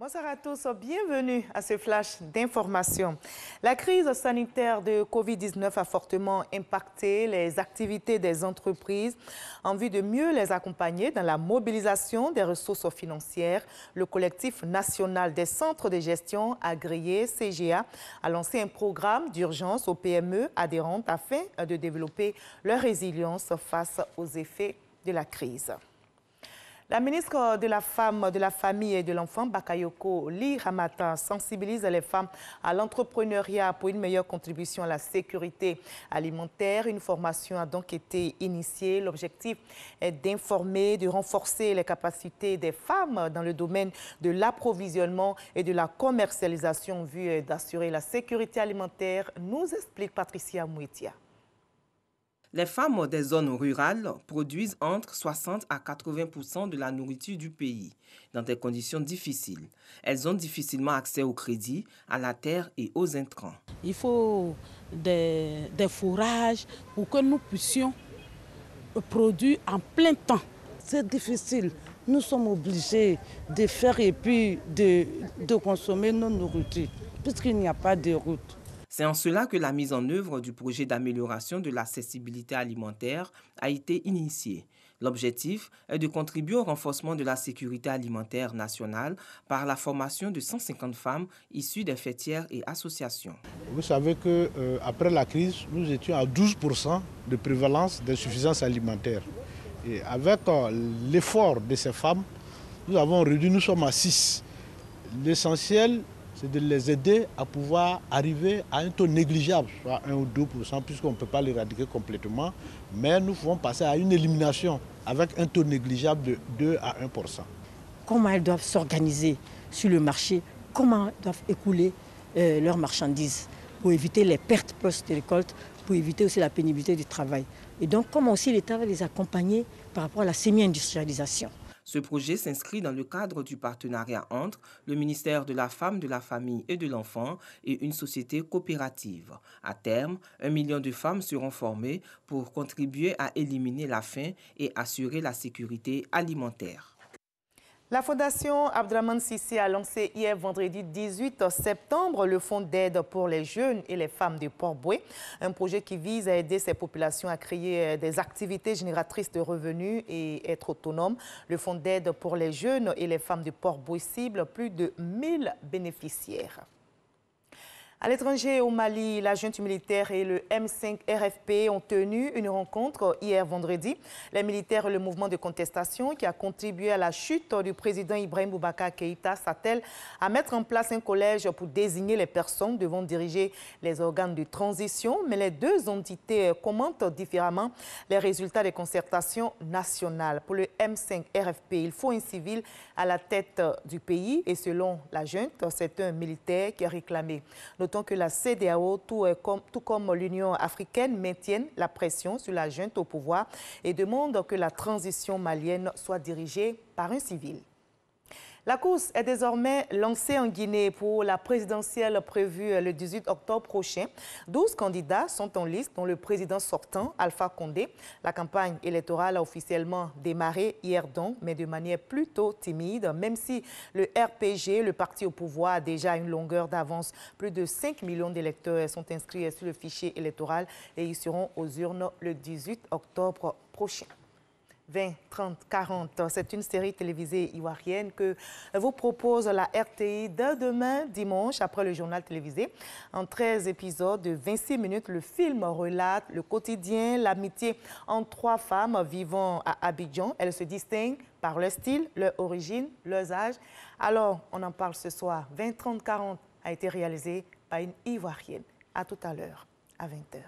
Bonsoir à tous, bienvenue à ce flash d'information. La crise sanitaire de Covid-19 a fortement impacté les activités des entreprises. En vue de mieux les accompagner dans la mobilisation des ressources financières, le collectif national des centres de gestion agréés, CGA, a lancé un programme d'urgence aux PME adhérentes afin de développer leur résilience face aux effets de la crise. La ministre de la Femme, de la Famille et de l'Enfant, Bakayoko Ly Ramata, sensibilise les femmes à l'entrepreneuriat pour une meilleure contribution à la sécurité alimentaire. Une formation a donc été initiée. L'objectif est d'informer, de renforcer les capacités des femmes dans le domaine de l'approvisionnement et de la commercialisation en vue d'assurer la sécurité alimentaire, nous explique Patricia Mouetia. Les femmes des zones rurales produisent entre 60 à 80% de la nourriture du pays, dans des conditions difficiles. Elles ont difficilement accès au crédit, à la terre et aux intrants. Il faut des fourrages pour que nous puissions produire en plein temps. C'est difficile. Nous sommes obligés de faire et puis de consommer nos nourritures, puisqu'il n'y a pas de route. C'est en cela que la mise en œuvre du projet d'amélioration de l'accessibilité alimentaire a été initiée. L'objectif est de contribuer au renforcement de la sécurité alimentaire nationale par la formation de 150 femmes issues des fêtières et associations. Vous savez qu'après la crise, nous étions à 12% de prévalence d'insuffisance alimentaire. Et avec l'effort de ces femmes, nous avons réduit, nous sommes à 6. L'essentiel, c'est de les aider à pouvoir arriver à un taux négligeable, soit 1 ou 2%, puisqu'on ne peut pas l'éradiquer complètement, mais nous pouvons passer à une élimination avec un taux négligeable de 2 à 1%. Comment elles doivent s'organiser sur le marché, comment elles doivent écouler leurs marchandises pour éviter les pertes post-récolte, pour éviter aussi la pénibilité du travail. Et donc, comment aussi l'État va les accompagner par rapport à la semi-industrialisation. Ce projet s'inscrit dans le cadre du partenariat entre le ministère de la Femme, de la Famille et de l'Enfant et une société coopérative. À terme, 1 million de femmes seront formées pour contribuer à éliminer la faim et assurer la sécurité alimentaire. La Fondation Abdraman Sissi a lancé hier vendredi 18 septembre le Fonds d'aide pour les jeunes et les femmes de Port-Boué, un projet qui vise à aider ces populations à créer des activités génératrices de revenus et être autonomes. Le Fonds d'aide pour les jeunes et les femmes de Port-Boué cible plus de 1000 bénéficiaires. À l'étranger, au Mali, la junte militaire et le M5 RFP ont tenu une rencontre hier vendredi. Les militaires et le mouvement de contestation qui a contribué à la chute du président Ibrahim Boubacar Keïta s'attellent à mettre en place un collège pour désigner les personnes devant diriger les organes de transition. Mais les deux entités commentent différemment les résultats des concertations nationales. Pour le M5 RFP, il faut un civil à la tête du pays et selon la junte, c'est un militaire qui a réclamé. Notons que la CEDEAO, tout comme l'Union africaine, maintiennent la pression sur la junte au pouvoir et demandent que la transition malienne soit dirigée par un civil. La course est désormais lancée en Guinée pour la présidentielle prévue le 18 octobre prochain. 12 candidats sont en liste, dont le président sortant, Alpha Condé. La campagne électorale a officiellement démarré hier donc, mais de manière plutôt timide, même si le RPG, le parti au pouvoir, a déjà une longueur d'avance. Plus de 5 millions d'électeurs sont inscrits sur le fichier électoral et ils seront aux urnes le 18 octobre prochain. 20, 30, 40, c'est une série télévisée ivoirienne que vous propose la RTI dès demain, dimanche, après le journal télévisé. En 13 épisodes de 26 minutes, le film relate le quotidien, l'amitié entre 3 femmes vivant à Abidjan. Elles se distinguent par leur style, leur origine, leurs âges. Alors, on en parle ce soir. 20, 30, 40 a été réalisé par une Ivoirienne. À tout à l'heure, à 20h.